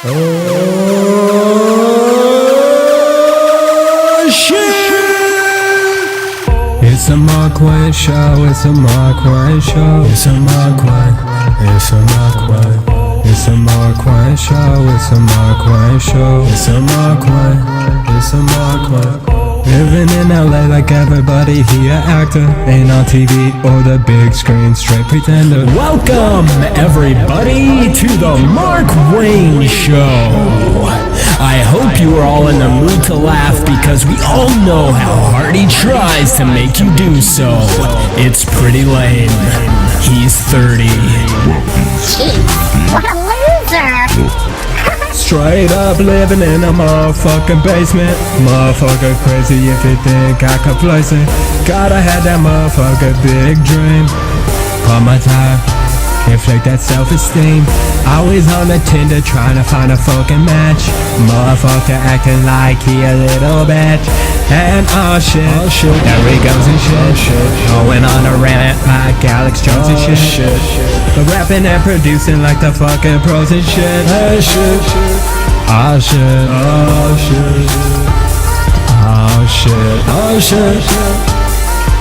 Oh shit! It's a Marc Wayne show, it's a Marc Wayne show, it's a Marc Wayne, it's a Marc Wayne, it's a Marc Wayne show, it's a Marc Wayne show, it's a Marc Wayne, it's a Marc Wayne. Living in LA like everybody, he an actor, ain't on TV or the big screen, straight pretender. Welcome everybody to the Marc Wayne show. I hope you are all in the mood to laugh because we all know how hard he tries to make you do so. It's pretty lame. He's 30. Jeez, what a loser! Straight up living in a motherfucking basement. Motherfucker crazy if you think I could place it. Gotta have that motherfucker big dream. Pump my tire, inflate that self-esteem. Always on the Tinder trying to find a fucking match. Motherfucker acting like he a little bitch. And oh shit, there he goes and shit. Going on a rant like Alex Jones and shit. But rapping and producing like the fucking pros and shit. Oh shit, oh shit, oh shit, oh shit, oh shit,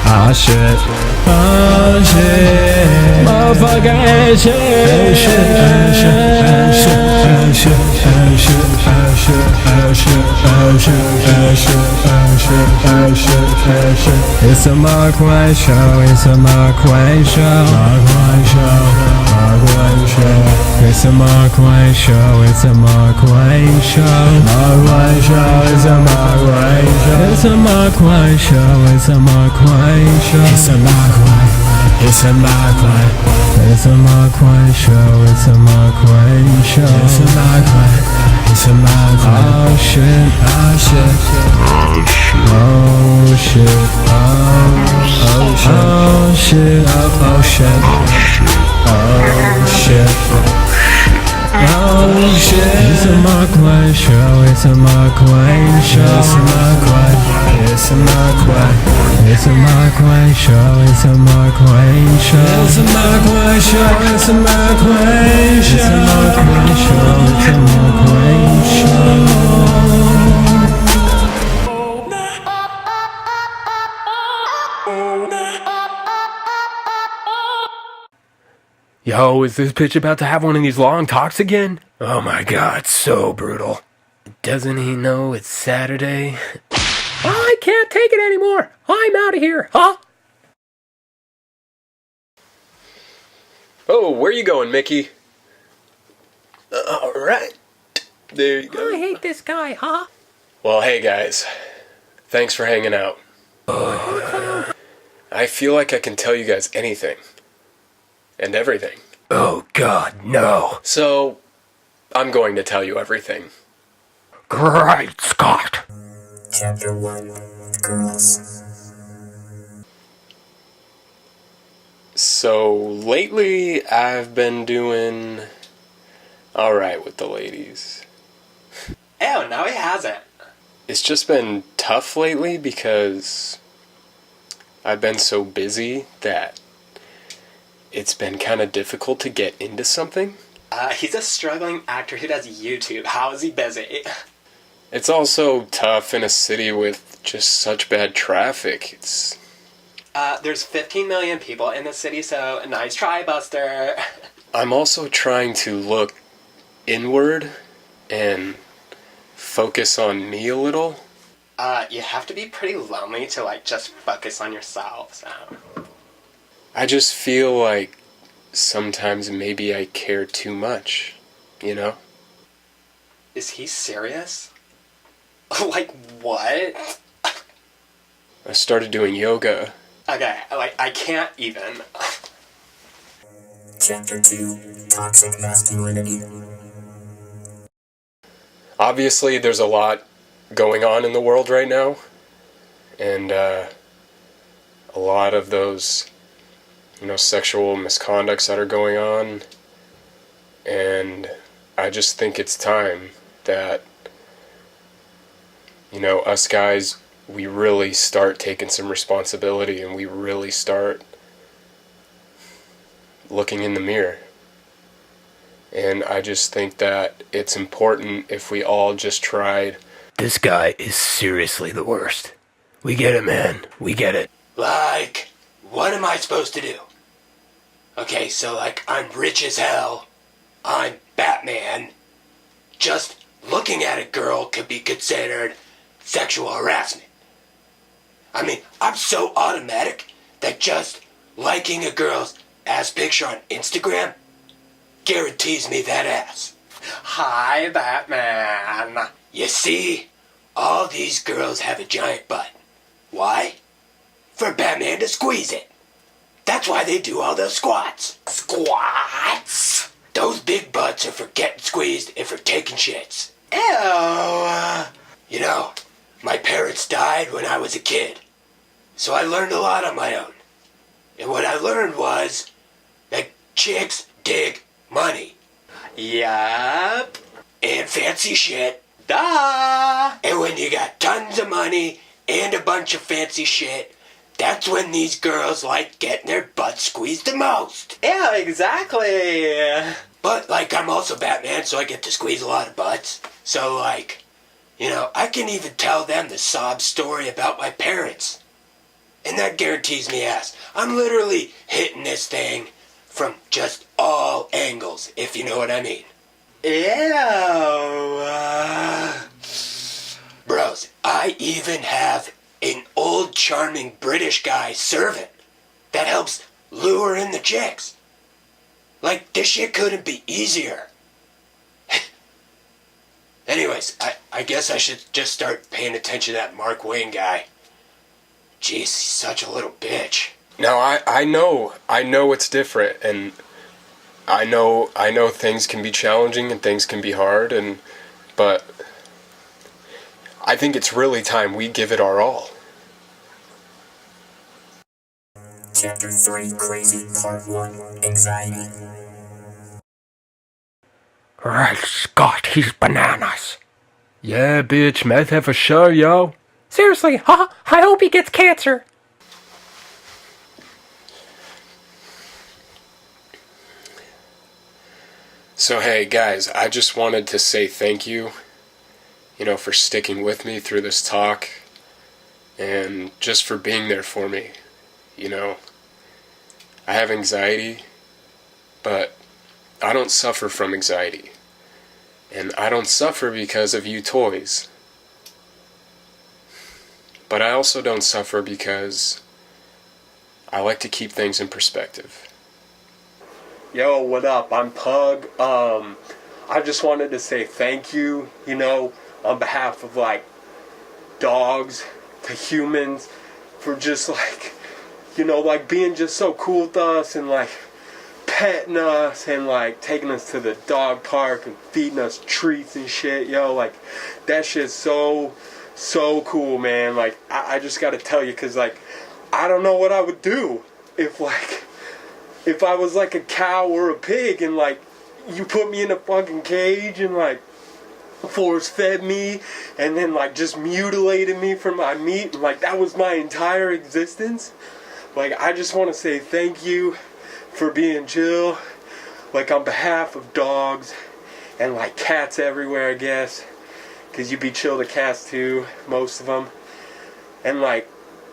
oh shit, oh shit, motherfucker and shit. Oh shit, oh shit, oh shit, oh shit, oh shit, oh shit, oh shit, oh shit, oh shit, oh shit, oh shit, oh shit. It's a Marc Wayne show, it's a Marc Wayne show, Marc Wayne show, Marc Wayne show. It's a Marc Wayne show, it's a Marc Wayne show, Marc Wayne show, it's a Marc Wayne show. It's a Marc Wayne show, it's a Marc Wayne show. It's a Marc Wayne, it's a Marc Wayne. It's a Marc Wayne show, it's a Marc Wayne show. It's a Marc Wayne, it's a Marc Wayne. Oh shit, oh shit, oh shit, oh shit, oh shit, oh shit, oh shit. It's a Marc Wayne show, it's a Marc Wayne show. It's a Marc Wayne, it's a Marc Wayne. It's a Marc Wayne show, it's a Marc Wayne show. It's a Marc Wayne show, it's a Marc Wayne show. It's a Marc Wayne show, it's a Marc Wayne show. Yo, is this bitch about to have one of these long talks again? Oh my god, so brutal. Doesn't he know it's Saturday? I can't take it anymore. I'm out of here, huh? Oh, where you going, Mickey? Alright. There you go. I hate this guy, huh? Well, hey guys. Thanks for hanging out. I feel like I can tell you guys anything. And everything. Oh god, no. So, I'm going to tell you everything. Great Scott! Chapter 1, Girls. So, lately, I've been doing alright with the ladies. Ew, no he hasn't. It's just been tough lately because I've been so busy that it's been kind of difficult to get into something. He's a struggling actor who does YouTube. How is he busy? It's also tough in a city with just such bad traffic. There's 15 million people in the city, so nice try, Buster. I'm also trying to look inward and focus on me a little. You have to be pretty lonely to, just focus on yourself, so... I just feel like sometimes maybe I care too much, you know? Is he serious? Like, what? I started doing yoga. Okay, I can't even. Chapter 2, Toxic Masculinity. Obviously, there's a lot going on in the world right now. And, a lot of those, sexual misconducts that are going on. And I just think it's time that, us guys, we really start taking some responsibility and we really start looking in the mirror. And I just think that it's important if we all just tried. This guy is seriously the worst. We get it, man. We get it. Like, what am I supposed to do? Okay, so like, I'm rich as hell. I'm Batman. Just looking at a girl could be considered sexual harassment. I mean, I'm so automatic that just liking a girl's ass picture on Instagram guarantees me that ass. Hi, Batman. You see, all these girls have a giant butt. Why? For Batman to squeeze it. That's why they do all those squats. Squats? Those big butts are for getting squeezed and for taking shits. Ew. You know, my parents died when I was a kid, so I learned a lot on my own. And what I learned was that chicks dig money. Yup. And fancy shit. Duh. And when you got tons of money and a bunch of fancy shit, that's when these girls like getting their butts squeezed the most. Yeah, exactly. But, like, I'm also Batman, so I get to squeeze a lot of butts. So, like, you know, I can even tell them the sob story about my parents. And that guarantees me ass. I'm literally hitting this thing from just all angles, if you know what I mean. Ew. Bros, I even have an old charming British guy servant that helps lure in the chicks. Like, this shit couldn't be easier. Anyways, I guess I should just start paying attention to that Marc Wayne guy. Jeez, he's such a little bitch. Now I know it's different, and I know things can be challenging and things can be hard, but I think it's really time we give it our all. Chapter 3 Crazy Part 1 Anxiety. Right, Scott, he's bananas. Yeah, bitch, meth have for sure, yo. Seriously, I hope he gets cancer. So hey guys, I just wanted to say thank you, for sticking with me through this talk, and just for being there for me. I have anxiety, but I don't suffer from anxiety. And I don't suffer because of you toys. But I also don't suffer because I like to keep things in perspective. Yo, what up? I'm Pugg. I just wanted to say thank you, on behalf of, dogs to humans for just, being just so cool with us and, petting us and, taking us to the dog park and feeding us treats and shit, yo. That shit's so cool, man. I just gotta tell you, because, I don't know what I would do if I was a cow or a pig and you put me in a fucking cage and force fed me and then just mutilated me for my meat and that was my entire existence. I just want to say thank you for being chill, on behalf of dogs and cats everywhere, I guess, because you be chill to cats too, most of them. And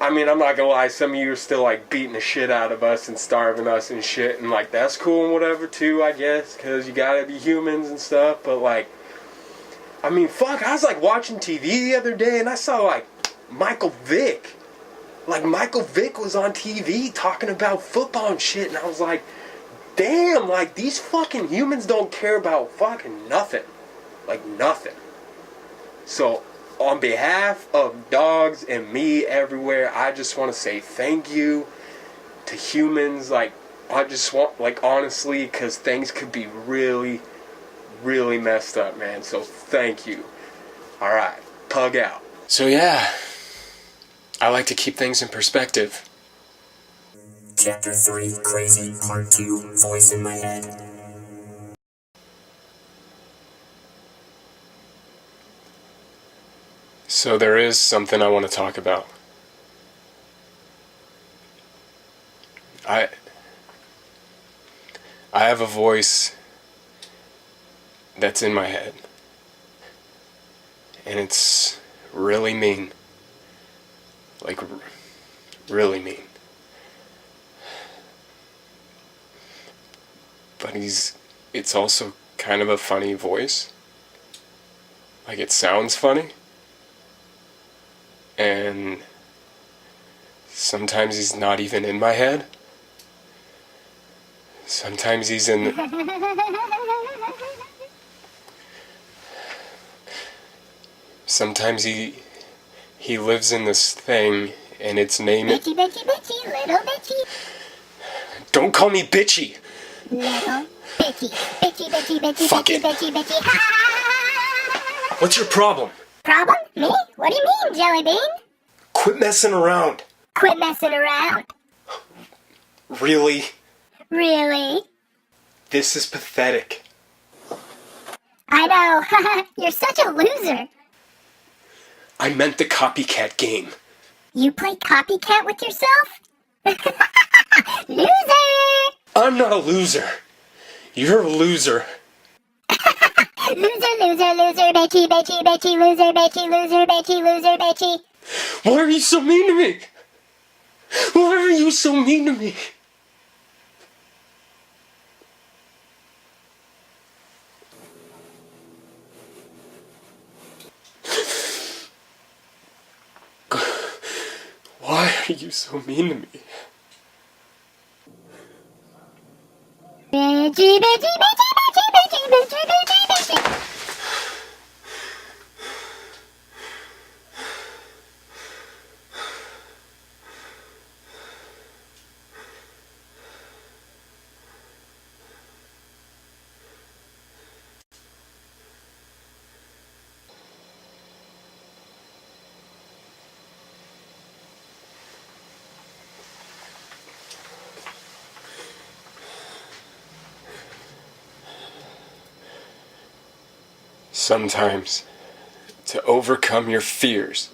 I'm not gonna lie, some of you are still beating the shit out of us and starving us and shit, and that's cool and whatever too, I guess, because you gotta be humans and stuff. But fuck, I was watching TV the other day and I saw Michael Vick. Michael Vick was on TV talking about football and shit, and I was damn, these fucking humans don't care about fucking nothing. Nothing. So, on behalf of dogs and me everywhere, I just want to say thank you to humans. I just want, honestly, because things could be really, really messed up, man. So thank you. Alright, Pugg out. So yeah, I like to keep things in perspective. Chapter 3 Crazy Part 2 Voice in My Head. So there is something I want to talk about. I have a voice that's in my head. And it's really mean. Like, really mean. But it's also kind of a funny voice. Like, it sounds funny. And sometimes he's not even in my head. Sometimes he's in... Sometimes he lives in this thing, and its name is... Bitchy, bitchy, bitchy, little bitchy. Don't call me bitchy! Little bitchy, bitchy, bitchy, bitchy, Fuck bitchy, it. bitchy, bitchy. What's your problem? Problem? Me? What do you mean, Jelly Bean? Quit messing around. Quit messing around. Really? Really? This is pathetic. I know. You're such a loser. I meant the copycat game. You play copycat with yourself? Loser! I'm not a loser. You're a loser. Loser, loser, loser, bitchy, bitchy, bitchy, loser, bitchy, loser, bitchy, loser, bitchy. Why are you so mean to me? Why are you so mean to me? Why are you so mean to me? Bitchy, bitchy, bitchy, bitchy, bitchy, bitchy, bitchy, bitchy. Sometimes, to overcome your fears,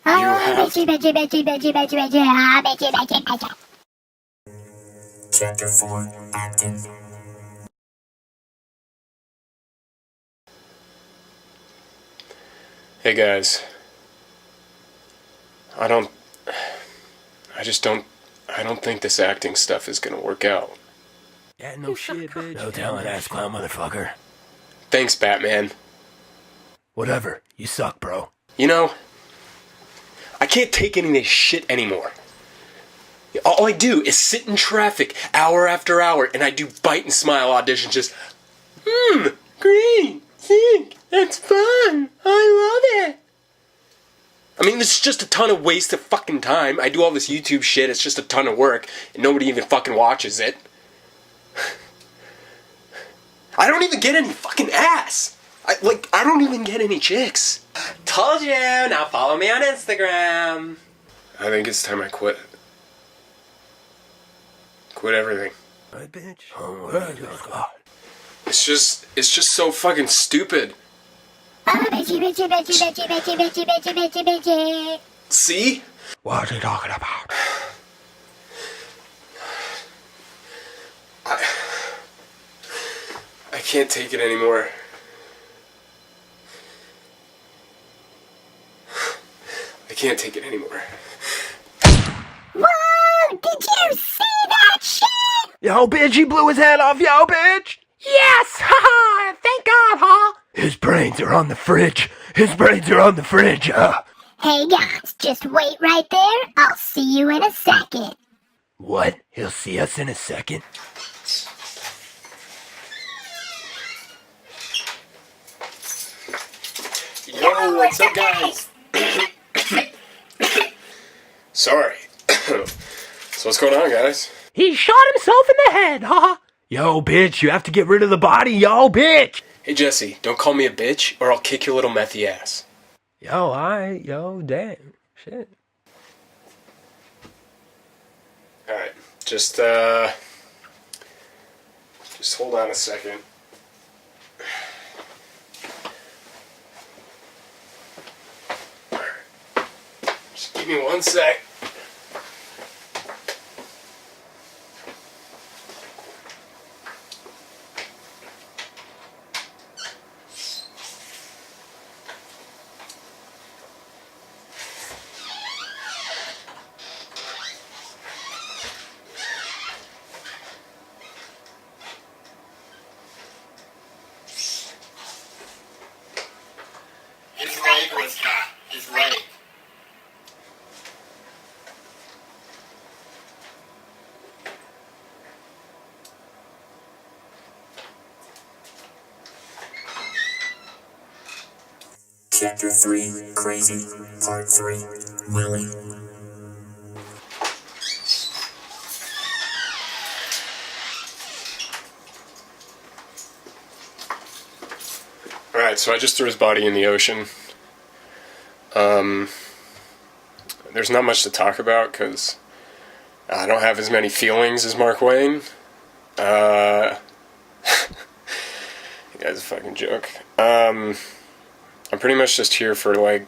Oh, you have bitchy, bitchy, bitchy, bitchy, bitchy, bitchy, ah, bitchy, bitchy, bitchy. Chapter 4 Acting. Hey guys, I don't think this acting stuff is gonna work out. Yeah, no shit, bitch. No talent ass clown motherfucker. Thanks, Batman. Whatever. You suck, bro. You know, I can't take any of this shit anymore. All I do is sit in traffic hour after hour, and I do bite and smile auditions just, great, think, that's fun, I love it. I mean, this is just a ton of waste of fucking time. I do all this YouTube shit, it's just a ton of work, and nobody even fucking watches it. I don't even get any fucking ass. I don't even get any chicks. Told you, now follow me on Instagram. I think it's time I quit. Quit everything. Right, bitch? Oh, my God. It's just so fucking stupid. Oh, bitchy, bitchy, bitchy, bitchy, bitchy, bitchy, bitchy, bitchy, bitchy. See? What are you talking about? I can't take it anymore. I can't take it anymore. Whoa! Did you see that shit? Yo, bitch, he blew his head off, yo, bitch! Yes! Haha! Thank God, huh? His brains are on the fridge. His brains are on the fridge, Hey guys, just wait right there. I'll see you in a second. What? He'll see us in a second? Yo, what's up, guys? Sorry. So what's going on, guys? He shot himself in the head, haha! Yo, bitch, you have to get rid of the body, yo, bitch! Hey, Jesse, don't call me a bitch, or I'll kick your little methy ass. Yo, damn, shit. Alright, just hold on a second. Just give me 1 sec. Chapter 3, Crazy, Part 3, Willy. Alright, so I just threw his body in the ocean. There's not much to talk about because I don't have as many feelings as Marc Wayne. You guys a fucking joke. I'm pretty much just here for, like,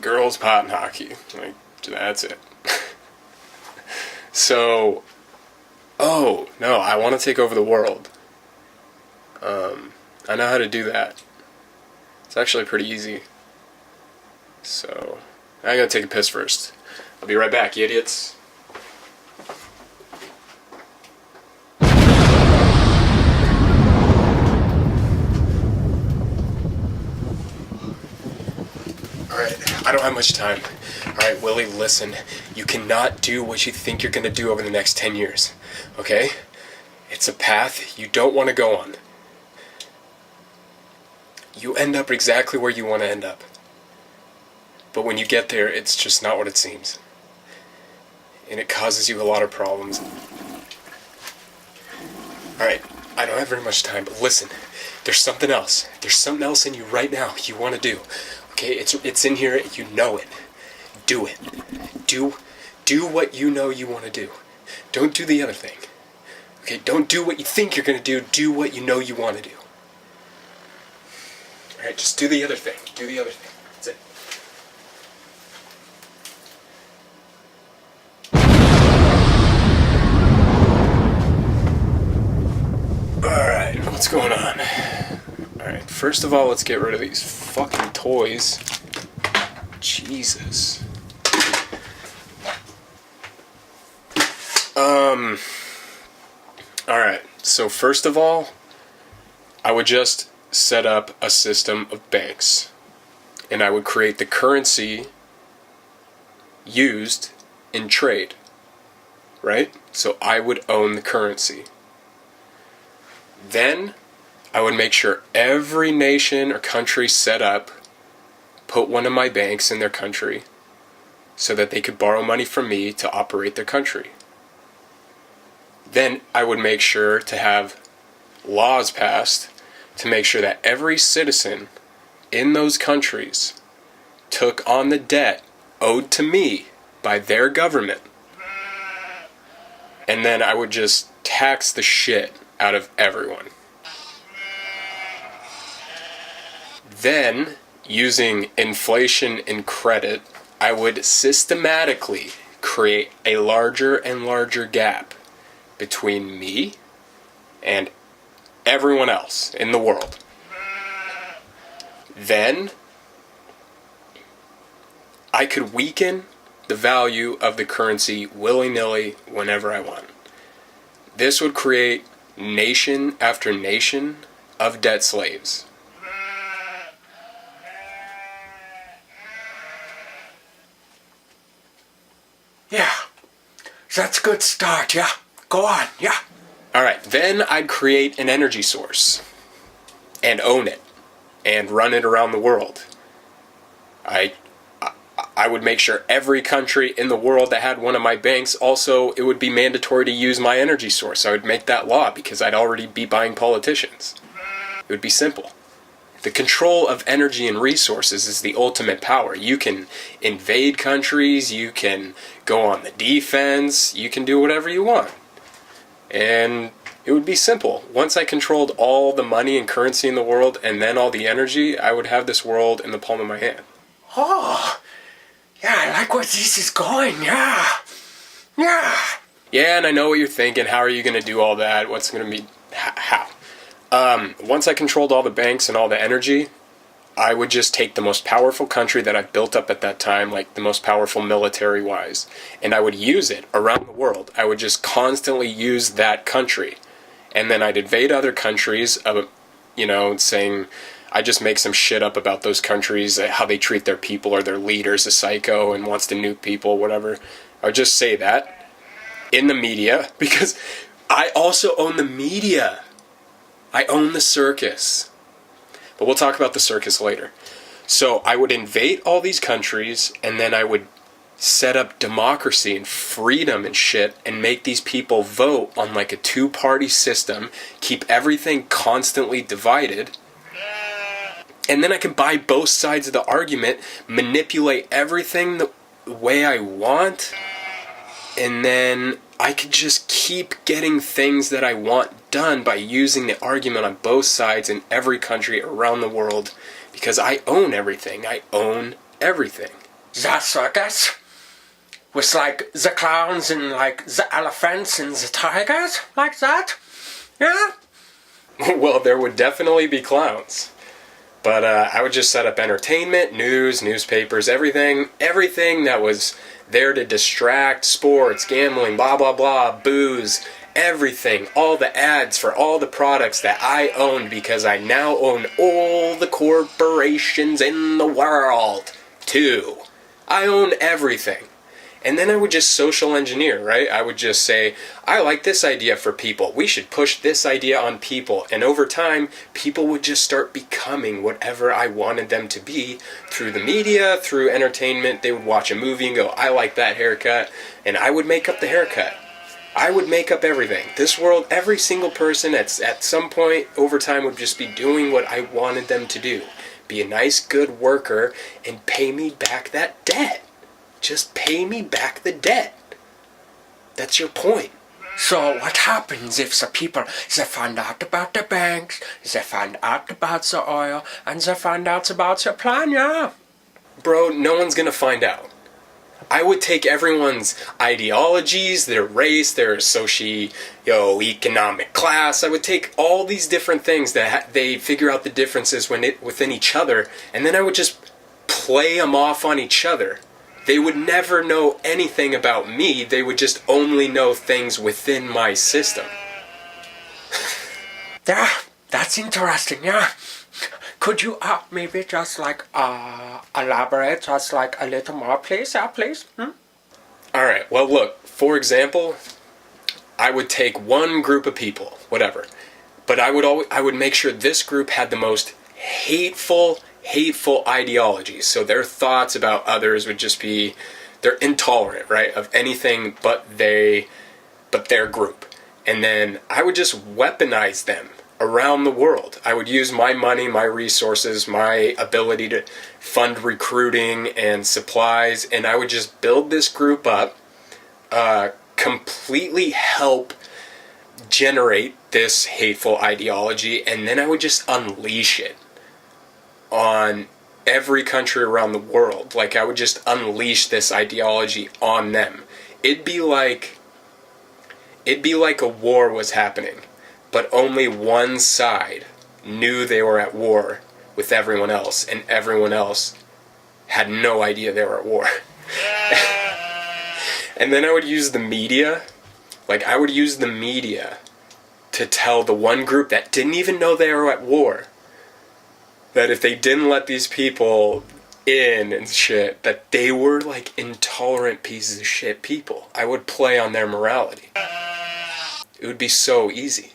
girls, pot, and hockey. Like, that's it. So, oh, no, I want to take over the world. I know how to do that. It's actually pretty easy. So, I gotta take a piss first. I'll be right back, you idiots. Alright, I don't have much time. Alright, Willy, listen. You cannot do what you think you're gonna do over the next 10 years. Okay? It's a path you don't want to go on. You end up exactly where you want to end up. But when you get there, it's just not what it seems. And it causes you a lot of problems. Alright, I don't have very much time, but listen. There's something else. There's something else in you right now you want to do. Okay, it's in here, you know it. Do it. Do what you know you want to do. Don't do the other thing. Okay, don't do what you think you're going to do what you know you want to do. Alright, just do the other thing. Do the other thing. That's it. Alright, what's going on? Alright, first of all, let's get rid of these fucking toys. Jesus. Alright, so first of all, I would just set up a system of banks. And I would create the currency used in trade. Right? So I would own the currency. Then I would make sure every nation or country set up put one of my banks in their country so that they could borrow money from me to operate their country. Then I would make sure to have laws passed to make sure that every citizen in those countries took on the debt owed to me by their government. And then I would just tax the shit out of everyone. Then, using inflation and credit, I would systematically create a larger and larger gap between me and everyone else in the world. Then, I could weaken the value of the currency willy-nilly whenever I want. This would create nation after nation of debt slaves. Yeah, that's a good start, yeah. Go on, yeah. Alright, then I'd create an energy source and own it and run it around the world. I would make sure every country in the world that had one of my banks, also it would be mandatory to use my energy source. I would make that law because I'd already be buying politicians. It would be simple. The control of energy and resources is the ultimate power. You can invade countries, you can go on the defense, you can do whatever you want. And it would be simple. Once I controlled all the money and currency in the world and then all the energy, I would have this world in the palm of my hand. Oh, yeah, I like where this is going, yeah. Yeah. Yeah, and I know what you're thinking. How are you going to do all that? What's going to be... How? Once I controlled all the banks and all the energy, I would just take the most powerful country that I built up at that time, like the most powerful military-wise, and I would use it around the world. I would just constantly use that country. And then I'd invade other countries, saying... I just make some shit up about those countries, how they treat their people or their leader's a psycho and wants to nuke people, whatever. I would just say that in the media, because I also own the media. I own the circus. But we'll talk about the circus later. So I would invade all these countries, and then I would set up democracy and freedom and shit, and make these people vote on like a two-party system, keep everything constantly divided, and then I can buy both sides of the argument, manipulate everything the way I want, and then I could just keep getting things that I want done by using the argument on both sides in every country around the world, because I own everything. I own everything. That circus was like the clowns and like the elephants and the tigers, like that? Yeah? Well, there would definitely be clowns. But I would just set up entertainment, news, newspapers, everything that was there to distract, sports, gambling, blah, blah, blah, booze, everything, all the ads for all the products that I owned, because I now own all the corporations in the world, too. I own everything. And then I would just social engineer, right? I would just say, I like this idea for people. We should push this idea on people. And over time, people would just start becoming whatever I wanted them to be through the media, through entertainment. They would watch a movie and go, I like that haircut. And I would make up the haircut. I would make up everything. This world, every single person at some point over time would just be doing what I wanted them to do. Be a nice, good worker and pay me back that debt. Just pay me back the debt. That's your point. So what happens if the people, they find out about the banks, they find out about the oil, and they find out about your plan, yeah? Bro, no one's gonna find out. I would take everyone's ideologies, their race, their socio-economic class. I would take all these different things that they figure out the differences within each other, and then I would just play them off on each other. They would never know anything about me. They would just only know things within my system. Yeah, that's interesting, yeah. Could you maybe just like elaborate just like a little more, please? Yeah, please. Alright, well look, for example, I would take one group of people, whatever, but I would make sure this group had the most hateful ideologies. So their thoughts about others would just be, they're intolerant, right, of anything but their group. And then I would just weaponize them around the world. I would use my money, my resources, my ability to fund recruiting and supplies, and I would just build this group up, completely help generate this hateful ideology, and then I would just unleash it on every country around the world. Like, I would just unleash this ideology on them. It'd be like a war was happening, but only one side knew they were at war with everyone else, and everyone else had no idea they were at war. And then I would use the media. Like, I would use the media to tell the one group that didn't even know they were at war that if they didn't let these people in and shit, that they were like intolerant pieces of shit people. I would play on their morality. It would be so easy.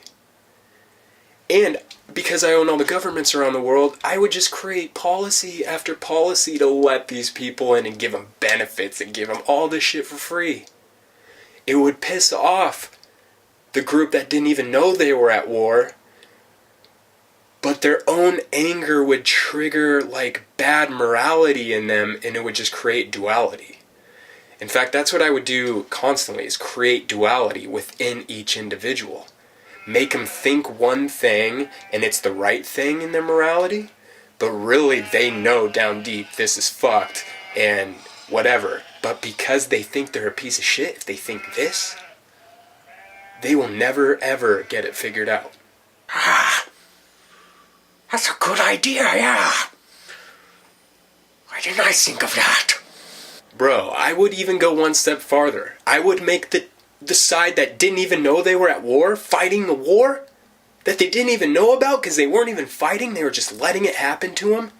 And because I own all the governments around the world, I would just create policy after policy to let these people in and give them benefits and give them all this shit for free. It would piss off the group that didn't even know they were at war, but their own anger would trigger like bad morality in them, and it would just create duality. In fact, that's what I would do constantly, is create duality within each individual. Make them think one thing and it's the right thing in their morality, but really they know down deep this is fucked and whatever. But because they think they're a piece of shit, if they think this, they will never ever get it figured out. That's a good idea, yeah. Why didn't I think of that? Bro, I would even go one step farther. I would make the side that didn't even know they were at war, fighting the war, that they didn't even know about because they weren't even fighting, they were just letting it happen to them.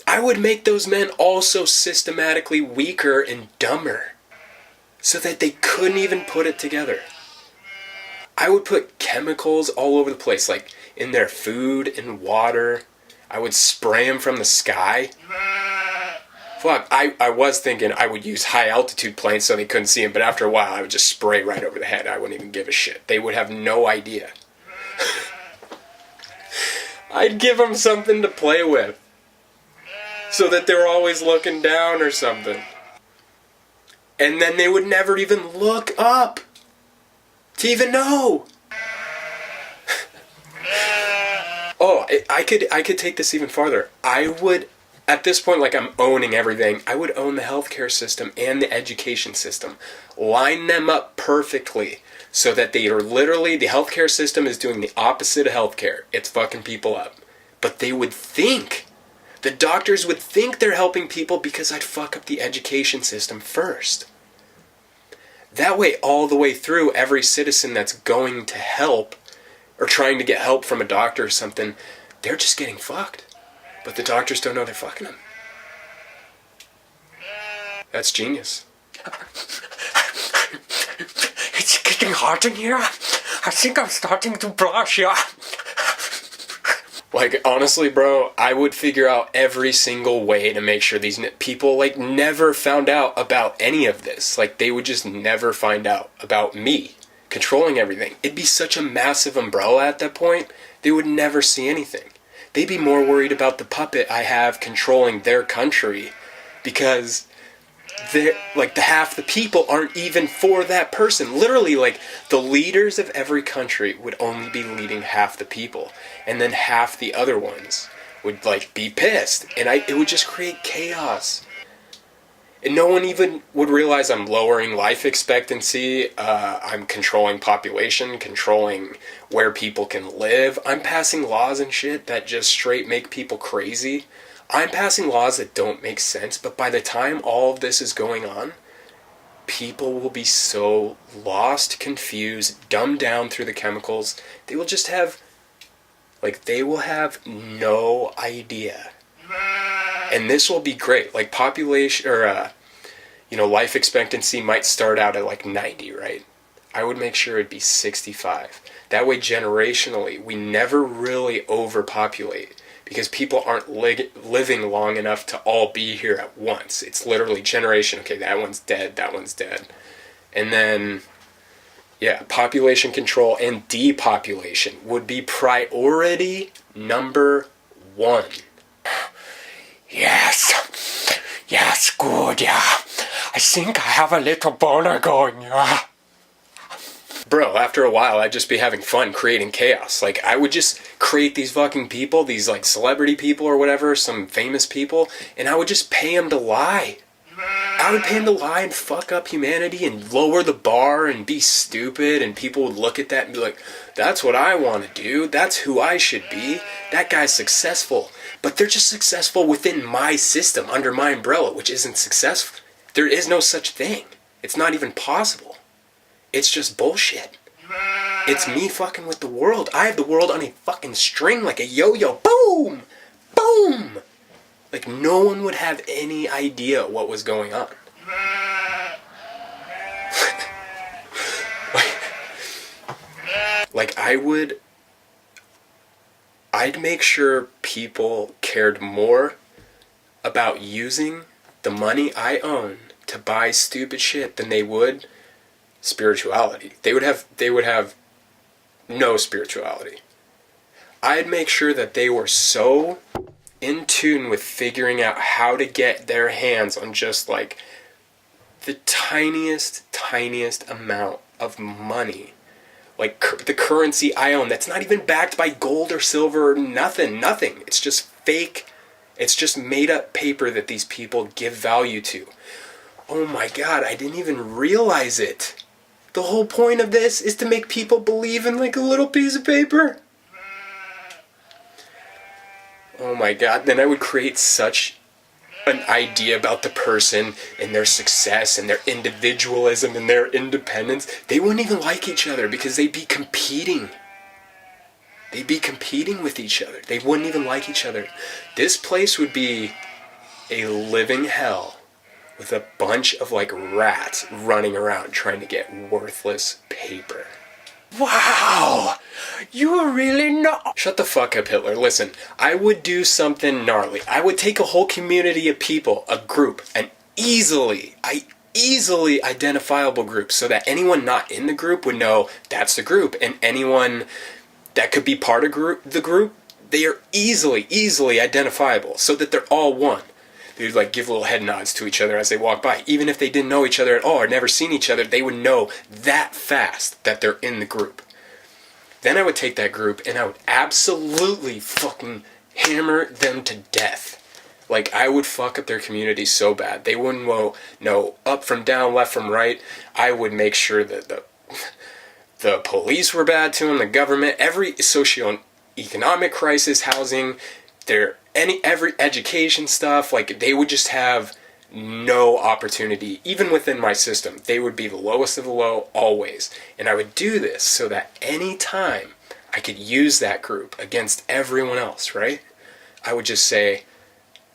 I would make those men also systematically weaker and dumber, so that they couldn't even put it together. I would put chemicals all over the place. Like, in their food and water. I would spray them from the sky. Fuck, I was thinking I would use high altitude planes so they couldn't see them, but after a while I would just spray right over the head. I wouldn't even give a shit. They would have no idea. I'd give them something to play with, so that they're always looking down or something. And then they would never even look up to even know. Oh, I could take this even farther. I would, at this point, like, I'm owning everything. I would own the healthcare system and the education system. Line them up perfectly so that they are literally, the healthcare system is doing the opposite of healthcare. It's fucking people up. But they would think, the doctors would think they're helping people because I'd fuck up the education system first. That way, all the way through, every citizen that's going to help or trying to get help from a doctor or something, they're just getting fucked. But the doctors don't know they're fucking them. That's genius. It's getting hot in here. I think I'm starting to blush, yeah. Like, honestly, bro, I would figure out every single way to make sure these people, like, never found out about any of this. Like, they would just never find out about me controlling everything. It'd be such a massive umbrella at that point, they would never see anything. They'd be more worried about the puppet I have controlling their country, because they're, like, the half the people aren't even for that person. Literally, like, the leaders of every country would only be leading half the people, and then half the other ones would, like, be pissed, and it would just create chaos. And no one even would realize I'm lowering life expectancy, I'm controlling population, controlling where people can live. I'm passing laws and shit that just straight make people crazy. I'm passing laws that don't make sense, but by the time all of this is going on, people will be so lost, confused, dumbed down through the chemicals. They will just have, like, they will have no idea. And this will be great. Like, population, or, life expectancy might start out at, like, 90, right? I would make sure it'd be 65. That way, generationally, we never really overpopulate, because people aren't living long enough to all be here at once. It's literally generation, okay, that one's dead, that one's dead. And then, yeah, population control and depopulation would be priority number 1. Yes, good, yeah. I think I have a little boner going, yeah. Bro, after a while, I'd just be having fun creating chaos. Like, I would just create these fucking people, these, like, celebrity people or whatever, some famous people, and I would just pay them to lie. I would pay them to lie and fuck up humanity and lower the bar and be stupid, and people would look at that and be like, that's what I want to do, that's who I should be, that guy's successful. But they're just successful within my system, under my umbrella, which isn't successful. There is no such thing. It's not even possible. It's just bullshit. It's me fucking with the world. I have the world on a fucking string like a yo-yo. Boom! Boom! Like, no one would have any idea what was going on. Like, I'd make sure people cared more about using the money I own to buy stupid shit than they would spirituality. They would have no spirituality. I'd make sure that they were so in tune with figuring out how to get their hands on just, like, the tiniest amount of money. Like, the currency I own that's not even backed by gold or silver or nothing. It's just fake. It's just made up paper that these people give value to. Oh my god, I didn't even realize it. The whole point of this is to make people believe in, like, a little piece of paper. Oh my god, then I would create such an idea about the person and their success and their individualism and their independence. They wouldn't even like each other because they'd be competing. They'd be competing with each other. They wouldn't even like each other. This place would be a living hell with a bunch of, like, rats running around trying to get worthless paper. Wow! You are really not. Shut the fuck up, Hitler. Listen, I would do something gnarly. I would take a whole community of people, a group, an easily identifiable group, so that anyone not in the group would know that's the group, and anyone that could be part of the group, they are easily identifiable, so that they're all one. They would like give little head nods to each other as they walk by. Even if they didn't know each other at all or never seen each other, they would know that fast that they're in the group. Then I would take that group and I would absolutely fucking hammer them to death. Like, I would fuck up their community so bad. They wouldn't know up from down, left from right. I would make sure that the police were bad to them, the government, every socio-economic crisis, housing, every education stuff, like, they would just have no opportunity, even within my system. They would be the lowest of the low, always. And I would do this so that any time I could use that group against everyone else, right? I would just say,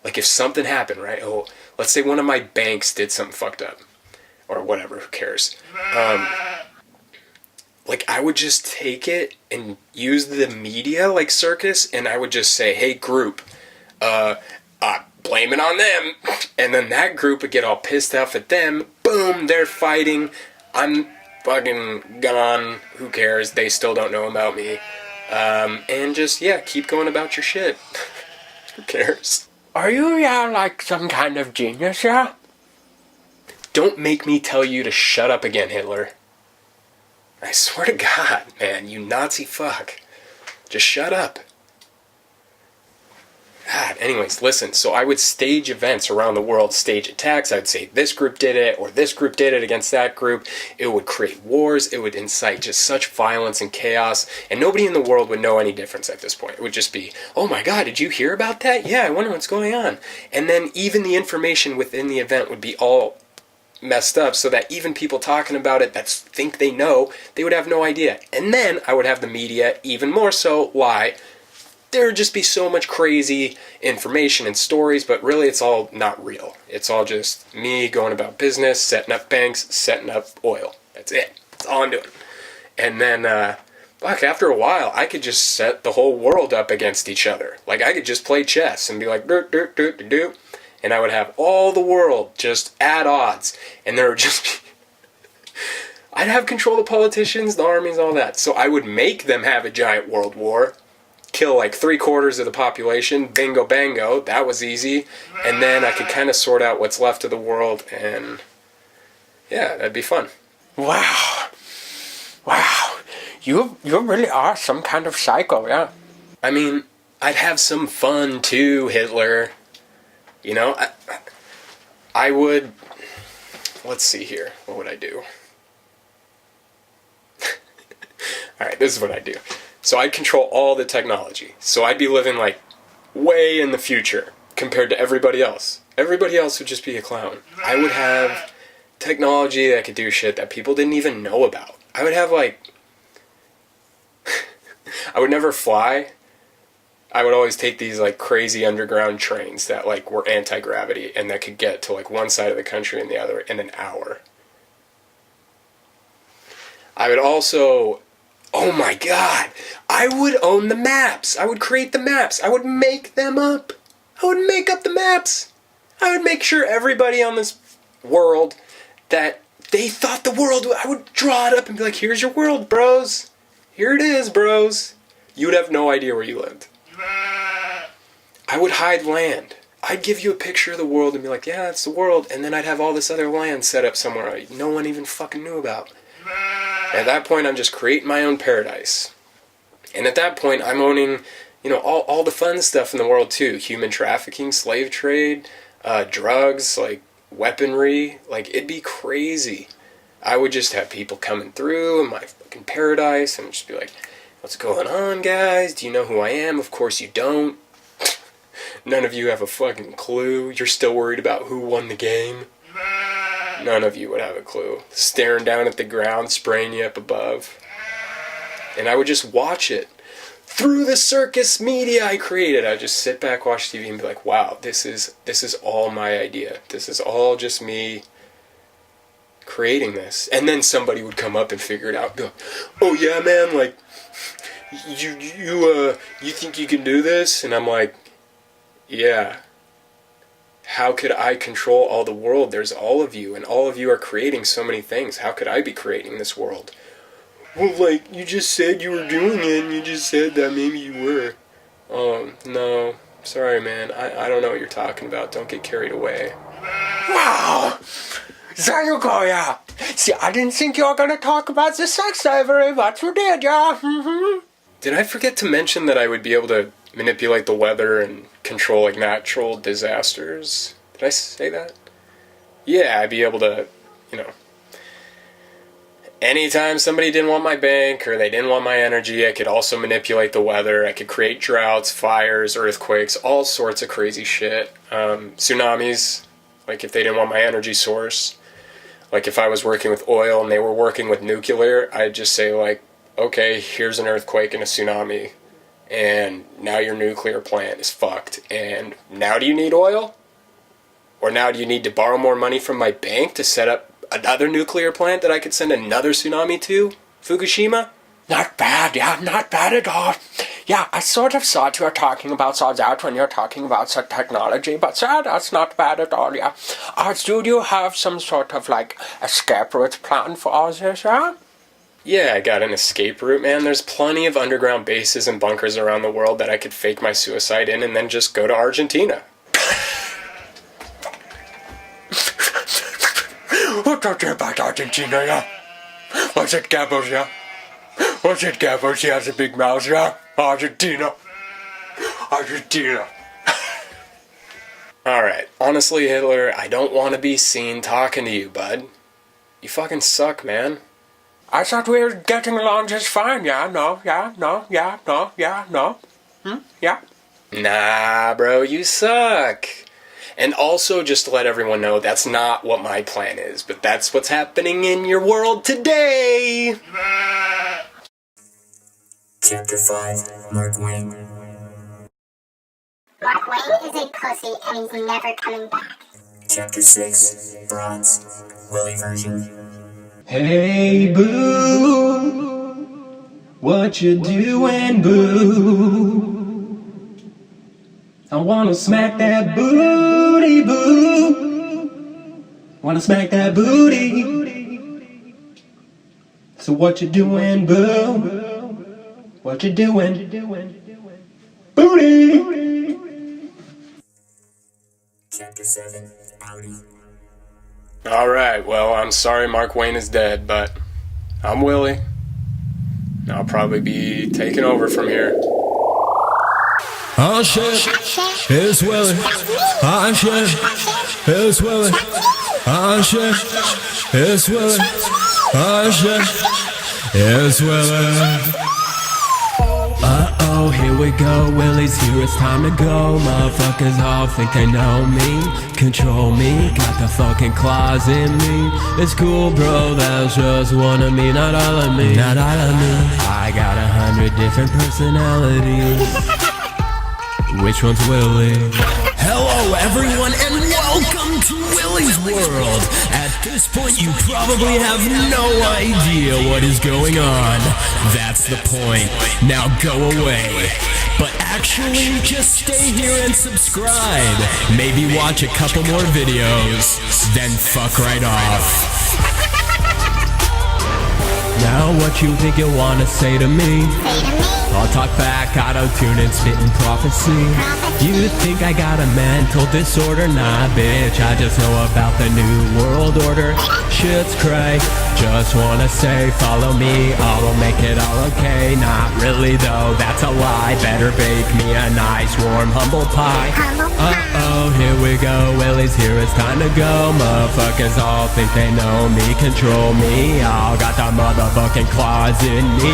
like, if something happened, right? Oh, let's say one of my banks did something fucked up. Or whatever, who cares? Like, I would just take it and use the media, like circus, and I would just say, hey, group, blame it on them. And then that group would get all pissed off at them. Boom, they're fighting. I'm fucking gone. Who cares? They still don't know about me. And just, yeah, keep going about your shit. Who cares? Are you, like some kind of genius, yeah? Don't make me tell you to shut up again, Hitler. I swear to God, man, you Nazi fuck. Just shut up. God, anyways, listen, so I would stage events around the world, stage attacks. I'd say this group did it, or this group did it against that group. It would create wars. It would incite just such violence and chaos, and nobody in the world would know any difference at this point. It would just be, oh my God, did you hear about that? Yeah, I wonder what's going on. And then even the information within the event would be all messed up, so that even people talking about it that think they know, they would have no idea. And then I would have the media even more so lie. There would just be so much crazy information and stories, but really it's all not real. It's all just me going about business, setting up banks, setting up oil. That's it. That's all I'm doing. And then, after a while, I could just set the whole world up against each other. Like, I could just play chess and be like, do. And I would have all the world just at odds. And there would just be... I'd have control of the politicians, the armies, all that. So I would make them have a giant world war. Kill like 3/4 of the population. Bingo bango. That was easy. And then I could kind of sort out what's left of the world. And yeah, that'd be fun. Wow. You really are some kind of psycho, yeah? I mean, I'd have some fun too, Hitler. You know, I would... Let's see here. What would I do? Alright, this is what I'd do. So I'd control all the technology. So I'd be living, like, way in the future compared to everybody else. Everybody else would just be a clown. I would have technology that could do shit that people didn't even know about. I would have, like... I would never fly. I would always take these, like, crazy underground trains that, like, were anti-gravity and that could get to, like, one side of the country and the other in an hour. I would also... Oh my God! I would own the maps! I would create the maps! I would make them up! I would make up the maps! I would make sure everybody on this world that they thought the world... I would draw it up and be like, here's your world, bros! Here it is, bros! You would have no idea where you lived. I would hide land. I'd give you a picture of the world and be like, yeah, that's the world. And then I'd have all this other land set up somewhere no one even fucking knew about. At that point, I'm just creating my own paradise. And at that point, I'm owning, you know, all the fun stuff in the world too. Human trafficking, slave trade, drugs, like weaponry. Like, it'd be crazy. I would just have people coming through in my fucking paradise and just be like, what's going on, guys? Do you know who I am? Of course you don't. None of you have a fucking clue. You're still worried about who won the game. None of you would have a clue. Staring down at the ground, spraying you up above. And I would just watch it. Through the circus media I created, I'd just sit back, watch TV, and be like, wow, this is all my idea. This is all just me creating this. And then somebody would come up and figure it out and go, oh yeah, man, like, you think you can do this? And I'm like, yeah. How could I control all the world? There's all of you, and all of you are creating so many things. How could I be creating this world? Well, like, you just said you were doing it, and you just said that maybe you were. Oh, no. Sorry, man. I don't know what you're talking about. Don't get carried away. Wow! There you go, yeah. See, I didn't think you were gonna talk about the sex library, but you did, yeah. Mm-hmm. Did I forget to mention that I would be able to manipulate the weather and control, like, natural disasters? Did I say that? Yeah, I'd be able to, you know... Anytime somebody didn't want my bank or they didn't want my energy, I could also manipulate the weather. I could create droughts, fires, earthquakes, all sorts of crazy shit. Tsunamis, like if they didn't want my energy source. Like if I was working with oil and they were working with nuclear, I'd just say like, okay, here's an earthquake and a tsunami. And now your nuclear plant is fucked. And now do you need oil? Or now do you need to borrow more money from my bank to set up another nuclear plant that I could send another tsunami to? Fukushima? Not bad, yeah, not bad at all. Yeah, I sort of thought you were talking about all that when you're talking about the technology, but yeah, that's not bad at all, yeah. Do you have some sort of, like, escape route plan for all this, yeah? Yeah, I got an escape route, man. There's plenty of underground bases and bunkers around the world that I could fake my suicide in and then just go to Argentina. What talked you about Argentina, yeah? Was it Gabos, yeah? Was it Gabos? He has a big mouth, yeah? Argentina. Argentina. Alright, honestly, Hitler, I don't want to be seen talking to you, bud. You fucking suck, man. I thought we were getting along just fine, yeah? No, yeah, no, yeah, no, yeah, no. Yeah? Nah, bro, you suck. And also, just to let everyone know, that's not what my plan is, but that's what's happening in your world today! Chapter 5, Marc Wayne. Marc Wayne is a pussy and he's never coming back. Chapter 6, Bronze, Willy version. Hey boo, what you doing, boo? I wanna smack that booty, boo. Wanna smack that booty. So what you doing, boo? What you doing? Booty. Chapter 7, Audi. Alright, well, I'm sorry Marc Wayne is dead, but I'm Willy. I'll probably be taking over from here. Oh shit, it's Willy. Oh shit, it's Willy. Oh shit, it's Willy. Oh shit, it's Willy. Uh-oh, here we go, Willy's here, it's time to go. Motherfuckers all think they know me, control me, got the fucking claws in me. It's cool, bro, that's just one of me, not all of me. Not all of me. I got 100 different personalities. Which one's Willy? Hello everyone and welcome to Willy's World. At this point you probably have no idea what is going on. That's the point. Now go away. But actually just stay here and subscribe. Maybe watch a couple more videos. Then fuck right off. Now what you think you wanna say to me? I'll talk back, auto-tune and spittin' prophecy. You think I got a mental disorder? Nah, bitch, I just know about the new world order. Shit's cray, just wanna say follow me, I'll make it all okay. Not really though, that's a lie. Better bake me a nice warm humble pie. Uh-oh, here we go, Willy's here, it's time to go. Motherfuckers all think they know me, control me, all got the motherfucking claws in me.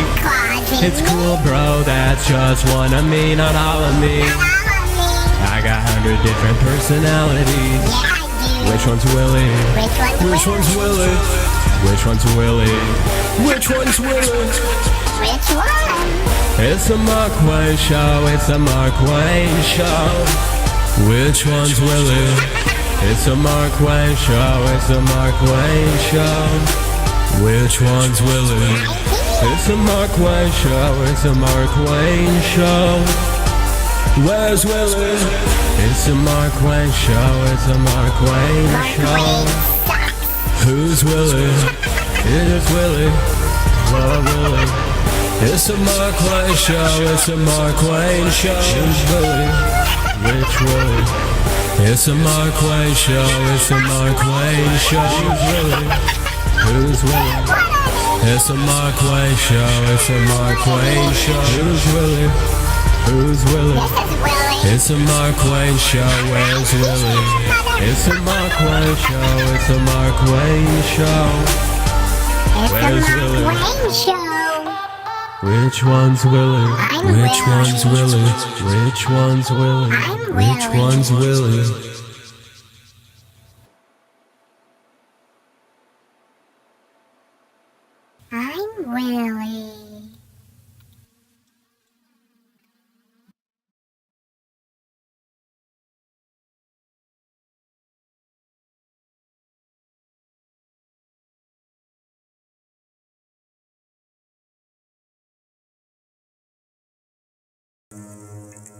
It's cool, bro, that's just one of me, not all of me. I got 100 different personalities. Which one's Willy? Which one's Willy? Which one's Willy? Which one's Willy? Which one? It's a Marc Wayne show, it's a Marc Wayne show. Which one's Willy? It's a Marc Wayne show, it's a Marc Wayne show. Which one's Willy? It's a Marc Wayne show, it's a Marc Wayne show. Where's Willy? It's a Marc Wayne show, it's a Marc Wayne show. Who's Willy? It is Willy. Love Willy. It's a Marc Wayne show, it's a Marc Wayne show. Who's Willy? Which Willy? It's a Marc Wayne show, it's a Marc Wayne show. Who's Willy? Who's Willy? It's a Marc Wayne show, it's a Marc Wayne show. Who's Willy? Who's Willy? It's a Marc Wayne show, where's Willy? It's a Marc Wayne show, it's a Marc Wayne show. Where's Willy? Which one's Willy? Which one's Willy? Which one's Willy? Which one's Willy? I'm Willy.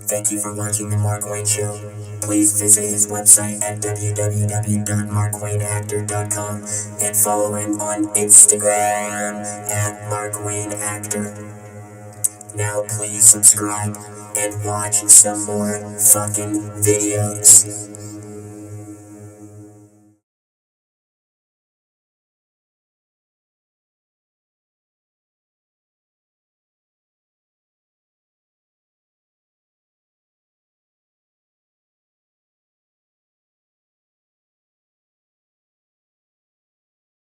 Thank you for watching The Marc Wayne Show. Please visit his website at www.markwayneactor.com and follow him on Instagram at MarcWayneActor. Now please subscribe and watch some more fucking videos.